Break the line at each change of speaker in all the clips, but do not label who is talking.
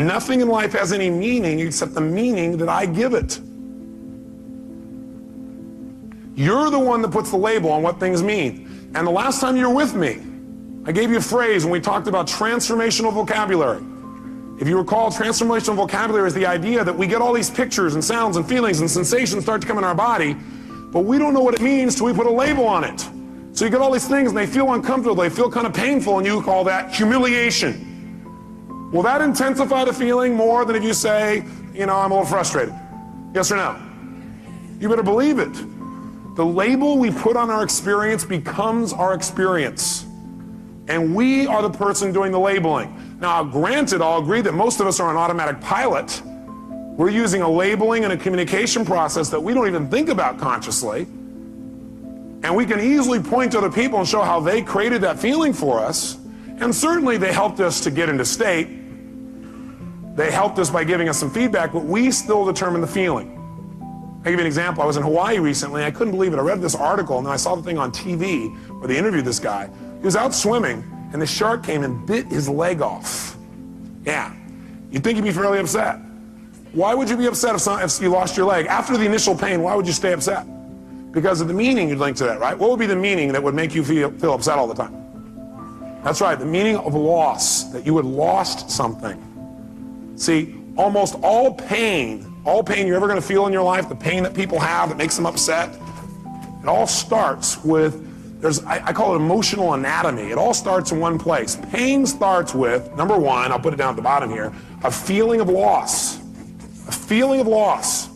Nothing in life has any meaning except the meaning that I give it. You're the one that puts the label on what things mean. And the last time you were with me, I gave you a phrase when we talked about transformational vocabulary. If you recall, transformational vocabulary is the idea that we get all these pictures and sounds and feelings and sensations start to come in our body, but we don't know what it means till we put a label on it. So you get all these things and they feel uncomfortable, they feel kind of painful, and you call that humiliation. Will that intensify the feeling more than if you say, I'm a little frustrated? Yes or no? You better believe it. The label we put on our experience becomes our experience. And we are the person doing the labeling. Now, granted, I'll agree that most of us are on automatic pilot. We're using a labeling and a communication process that we don't even think about consciously. And we can easily point to other people and show how they created that feeling for us. And certainly they helped us to get into state. They helped us by giving us some feedback, but we still determine the feeling. I'll give you an example. I was in Hawaii recently. I couldn't believe it. I read this article and then I saw the thing on TV where they interviewed this guy. He was out swimming and the shark came and bit his leg off. Yeah, you'd think he'd be fairly upset. Why would you be upset if you lost your leg? After the initial pain, why would you stay upset? Because of the meaning you'd link to that, right? What would be the meaning that would make you feel upset all the time? That's right, the meaning of loss, that you had lost something. See, almost all pain you're ever going to feel in your life, the pain that people have that makes them upset, it all starts with, I call it emotional anatomy. It all starts in one place. Pain starts with, number one, I'll put it down at the bottom here, a feeling of loss. A feeling of loss.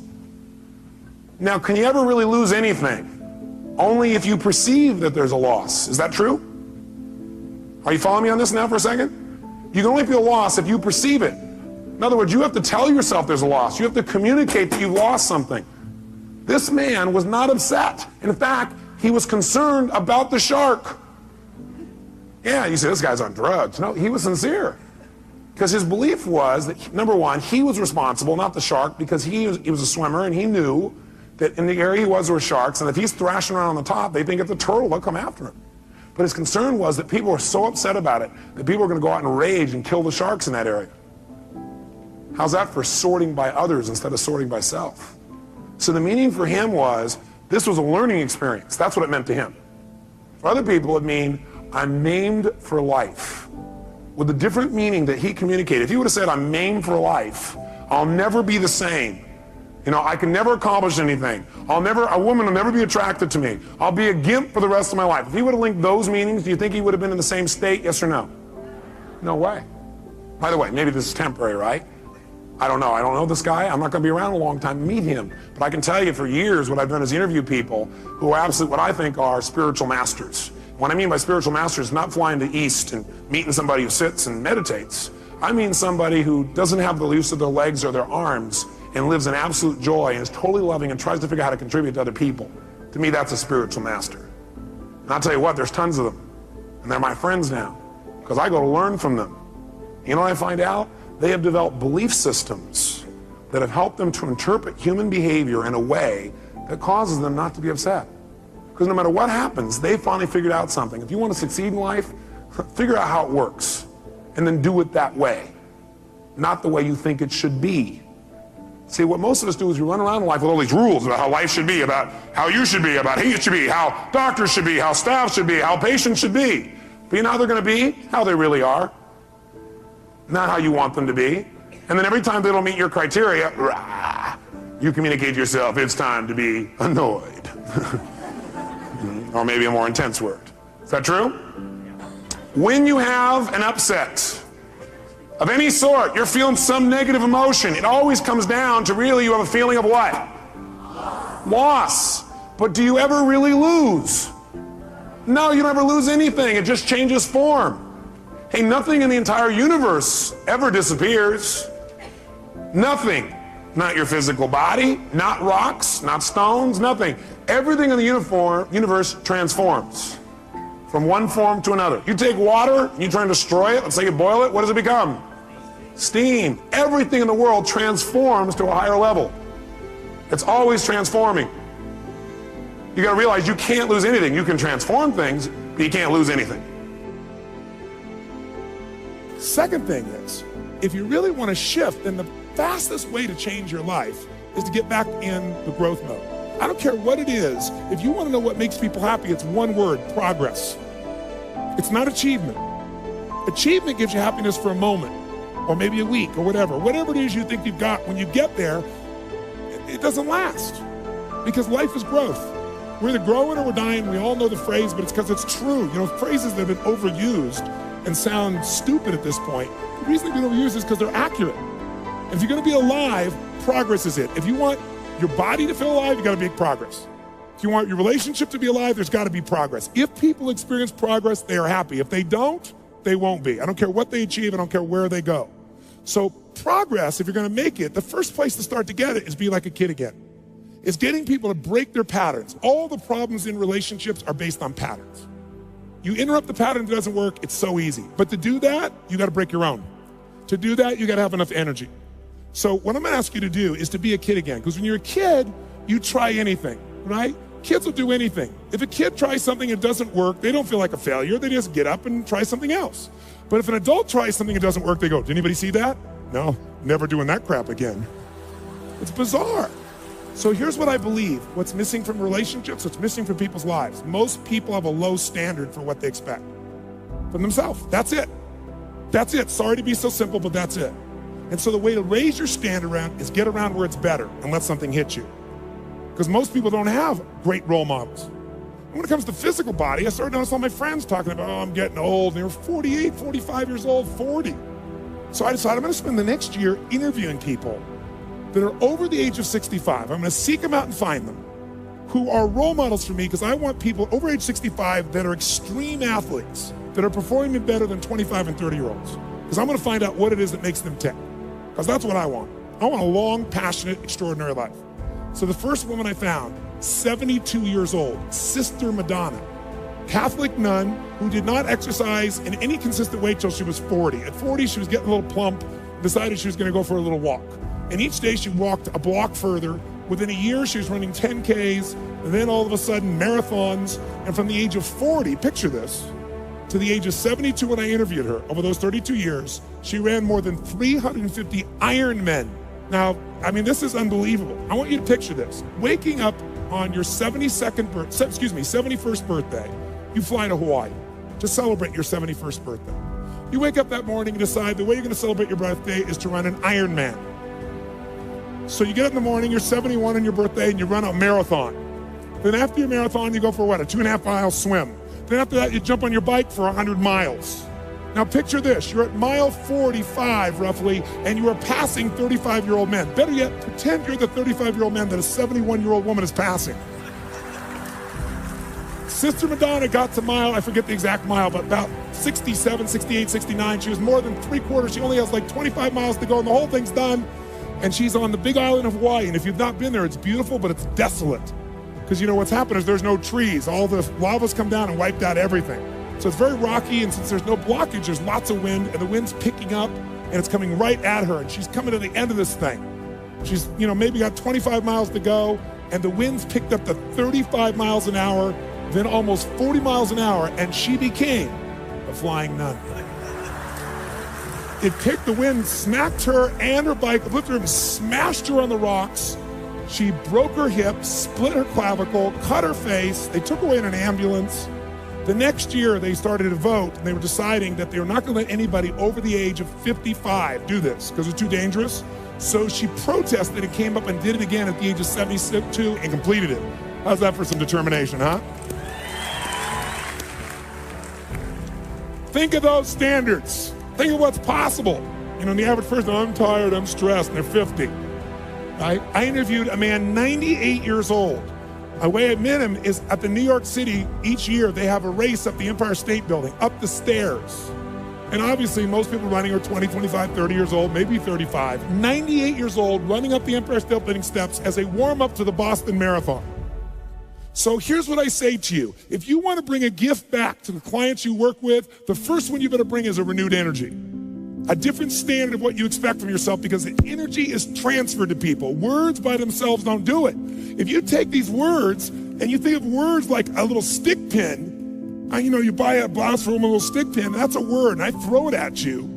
Now, can you ever really lose anything? Only if you perceive that there's a loss. Is that true? Are you following me on this now for a second? You can only feel loss if you perceive it. In other words, you have to tell yourself there's a loss. You have to communicate that you've lost something. This man was not upset. In fact, he was concerned about the shark. Yeah, you say, this guy's on drugs. No, he was sincere. Because his belief was that, number one, he was responsible, not the shark, because he was a swimmer and he knew that in the area he was there were sharks, and if he's thrashing around on the top, they think it's a turtle, they'll come after him. But his concern was that people were so upset about it that people were going to go out and rage and kill the sharks in that area. How's that for sorting by others instead of sorting by self? So the meaning for him was, this was a learning experience. That's what it meant to him. For other people, it mean, I'm maimed for life. With a different meaning that he communicated. If he would have said, I'm maimed for life, I'll never be the same. I can never accomplish anything. A woman will never be attracted to me. I'll be a gimp for the rest of my life. If he would have linked those meanings, do you think he would have been in the same state, yes or no? No way. By the way, maybe this is temporary, right? I don't know. I don't know this guy. I'm not going to be around a long time to meet him. But I can tell you for years what I've done is interview people who are absolutely what I think are spiritual masters. What I mean by spiritual masters is not flying to the east and meeting somebody who sits and meditates. I mean somebody who doesn't have the use of their legs or their arms and lives in absolute joy and is totally loving and tries to figure out how to contribute to other people. To me, that's a spiritual master. And I'll tell you what, there's tons of them. And they're my friends now because I go to learn from them. You know what I find out? They have developed belief systems that have helped them to interpret human behavior in a way that causes them not to be upset. Because no matter what happens, they finally figured out something. If you want to succeed in life, figure out how it works and then do it that way, not the way you think it should be. See, what most of us do is we run around in life with all these rules about how life should be, about how you should be, about he should be, how doctors should be, how staff should be, how patients should be. But you know how they're going to be? How they really are. Not how you want them to be. And then every time they don't meet your criteria, rah, you communicate to yourself, it's time to be annoyed. Or maybe a more intense word. Is that true? When you have an upset of any sort, you're feeling some negative emotion, it always comes down to really you have a feeling of what? Loss. But do you ever really lose? No, you don't ever lose anything. It just changes form. Hey, nothing in the entire universe ever disappears. Nothing. Not your physical body, not rocks, not stones, nothing. Everything in the universe transforms from one form to another. You take water and you try and destroy it, let's say you boil it, what does it become? Steam. Everything in the world transforms to a higher level. It's always transforming. You got to realize you can't lose anything. You can transform things, but you can't lose anything. Second thing is,
if you really want to shift, then the fastest way to change your life is to get back in the growth mode. I don't care what it is. If you want to know what makes people happy, it's one word: progress. It's not achievement. Achievement gives you happiness for a moment, or maybe a week, or whatever. Whatever it is you think you've got, when you get there, it doesn't last. Because life is growth. We're either growing or we're dying. We all know the phrase, but it's because it's true. You know, phrases that have been overused and sound stupid at this point, the reason they've been overused is because they're accurate. And if you're gonna be alive, progress is it. If you want your body to feel alive, you gotta make progress. If you want your relationship to be alive, there's gotta be progress. If people experience progress, they are happy. If they don't, they won't be. I don't care what they achieve, I don't care where they go. So progress, if you're gonna make it, the first place to start to get it is be like a kid again. It's getting people to break their patterns. All the problems in relationships are based on patterns. You interrupt the pattern that doesn't work, it's so easy. But to do that, you gotta break your own. To do that, you gotta have enough energy. So what I'm gonna ask you to do is to be a kid again. Because when you're a kid, you try anything, right? Kids will do anything. If a kid tries something and it doesn't work, they don't feel like a failure. They just get up and try something else. But if an adult tries something and it doesn't work, they go, did anybody see that? No, never doing that crap again. It's bizarre. So here's what I believe. What's missing from relationships, what's missing from people's lives. Most people have a low standard for what they expect from themselves. That's it. That's it. Sorry to be so simple, but that's it. And so the way to raise your standard around is get around where it's better and let something hit you. Because most people don't have great role models. And when it comes to physical body, I started noticing all my friends talking about, oh, I'm getting old. And they were 48, 45 years old, 40. So I decided I'm gonna spend the next year interviewing people that are over the age of 65. I'm gonna seek them out and find them, who are role models for me, because I want people over age 65 that are extreme athletes, that are performing better than 25 and 30-year-olds. Because I'm gonna find out what it is that makes them tick. Because that's what I want. I want a long, passionate, extraordinary life. So the first woman I found, 72 years old, Sister Madonna, Catholic nun who did not exercise in any consistent way till she was 40. At 40, she was getting a little plump, decided she was gonna go for a little walk. And each day she walked a block further. Within a year, she was running 10Ks, and then all of a sudden, marathons. And from the age of 40, picture this, to the age of 72 when I interviewed her, over those 32 years, she ran more than 350 Ironmen. Now, I mean, this is unbelievable. I want you to picture this. Waking up on your 71st birthday, you fly to Hawaii to celebrate your 71st birthday. You wake up that morning and decide the way you're gonna celebrate your birthday is to run an Ironman. So you get up in the morning, you're 71 on your birthday, and you run a marathon. Then after your marathon, you go for what, a 2.5-mile swim. Then after that, you jump on your bike for 100 miles. Now picture this, you're at mile 45 roughly, and you are passing 35-year-old men. Better yet, pretend you're the 35-year-old man that a 71-year-old woman is passing. Sister Madonna got to mile, I forget the exact mile, but about 67, 68, 69. She was more than 3/4. She only has like 25 miles to go, and the whole thing's done. And she's on the big island of Hawaii. And if you've not been there, it's beautiful, but it's desolate. Because you know what's happened is there's no trees. All the lava's come down and wiped out everything. So it's very rocky, and since there's no blockage, there's lots of wind, and the wind's picking up, and it's coming right at her, and she's coming to the end of this thing. She's, maybe got 25 miles to go, and the wind's picked up to 35 miles an hour, then almost 40 miles an hour, and she became a flying nun. It picked the wind, smacked her and her bike, lifted her and smashed her on the rocks. She broke her hip, split her clavicle, cut her face. They took her away in an ambulance. The next year, they started to vote, and they were deciding that they were not going to let anybody over the age of 55 do this because it's too dangerous. So she protested and came up and did it again at the age of 72 and completed it. How's that for some determination, huh? Think of those standards. Think of what's possible. The average person, I'm tired, I'm stressed, and they're 50. Right? I interviewed a man 98 years old. The way I met him is at the New York City, each year they have a race up the Empire State Building, up the stairs. And obviously most people running are 20, 25, 30 years old, maybe 35. 98 years old, running up the Empire State Building steps as a warm-up to the Boston Marathon. So here's what I say to you. If you want to bring a gift back to the clients you work with, the first one you better bring is a renewed energy. A different standard of what you expect from yourself, because the energy is transferred to people. Words by themselves don't do it. If you take these words and you think of words like a little stick pin, you buy a blouse for a little stick pin, that's a word, and I throw it at you.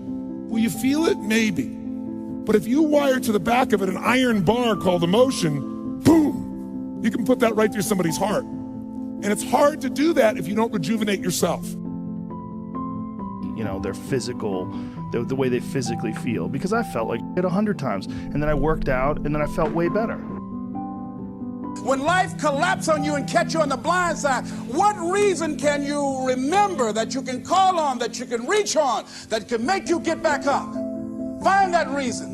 Will you feel it? Maybe. But if you wire to the back of it an iron bar called emotion, boom, you can put that right through somebody's heart. And it's hard to do that if you don't rejuvenate yourself.
You know, their physical, the way they physically feel, because I felt like it 100 times, and then I worked out, and then I felt way better.
When life collapses on you and catch you on the blind side, what reason can you remember that you can call on, that you can reach on, that can make you get back up? Find that reason.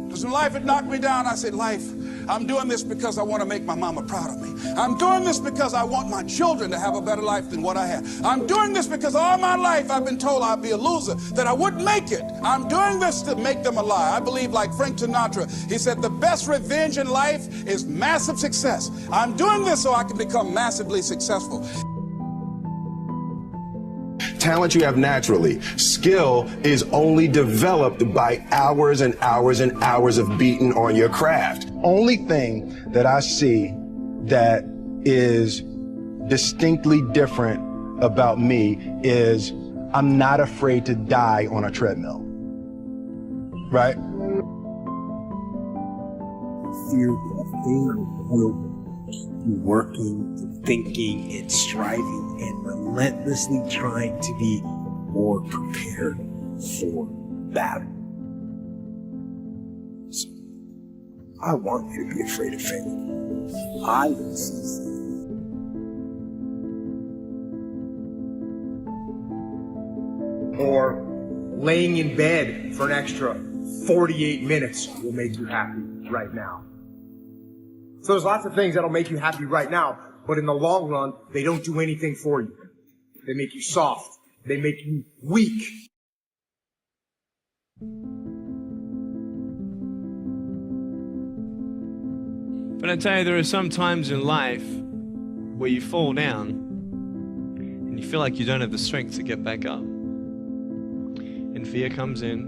Because when life had knocked me down, I said, life, I'm doing this because I want to make my mama proud of me. I'm doing this because I want my children to have a better life than what I had. I'm doing this because all my life I've been told I'd be a loser, that I wouldn't make it. I'm doing this to make them a lie. I believe, like Frank Sinatra, he said, the best revenge in life is massive success. I'm doing this so I can become massively successful.
Talent you have naturally. Skill is only developed by hours and hours and hours of beating on your craft.
Only thing that I see that is distinctly different about me is I'm not afraid to die on a treadmill. Right?
Fear that thing will keep you working, thinking, and striving, and relentlessly trying to be more prepared for battle. So, I want you to be afraid of failing. I was.
Or laying in bed for an extra 48 minutes will make you happy right now. So there's lots of things that'll make you happy right now, but in the long run, they don't do anything for you. They make you soft. They make you weak.
But I tell you, there are some times in life where you fall down and you feel like you don't have the strength to get back up. And fear comes in.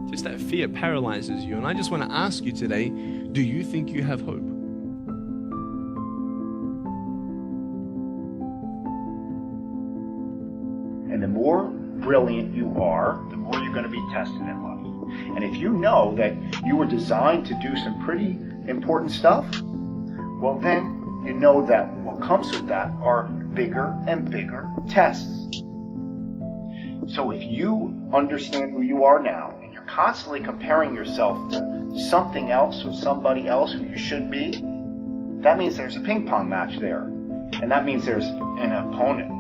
Just that fear paralyzes you. And I just want to ask you today, do you think you have hope?
And the more brilliant you are, the more you're going to be tested in life. And if you know that you were designed to do some pretty important stuff, well then you know that what comes with that are bigger and bigger tests. So if you understand who you are now, and you're constantly comparing yourself to something else or somebody else who you should be, that means there's a ping pong match there. And that means there's an opponent.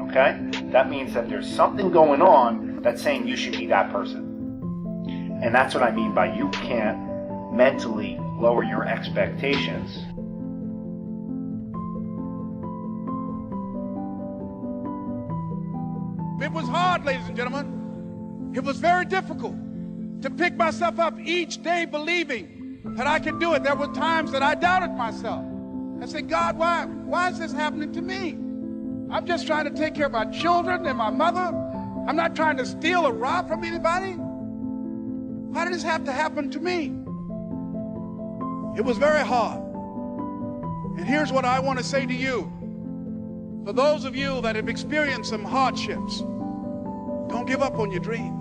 Okay? That means that there's something going on that's saying you should be that person. And that's what I mean by you can't mentally lower your expectations.
It was hard, ladies and gentlemen. It was very difficult to pick myself up each day believing that I could do it. There were times that I doubted myself. I said, God, why is this happening to me? I'm just trying to take care of my children and my mother. I'm not trying to steal or rob from anybody. Why did this have to happen to me? It was very hard. And here's what I want to say to you. For those of you that have experienced some hardships, don't give up on your dream.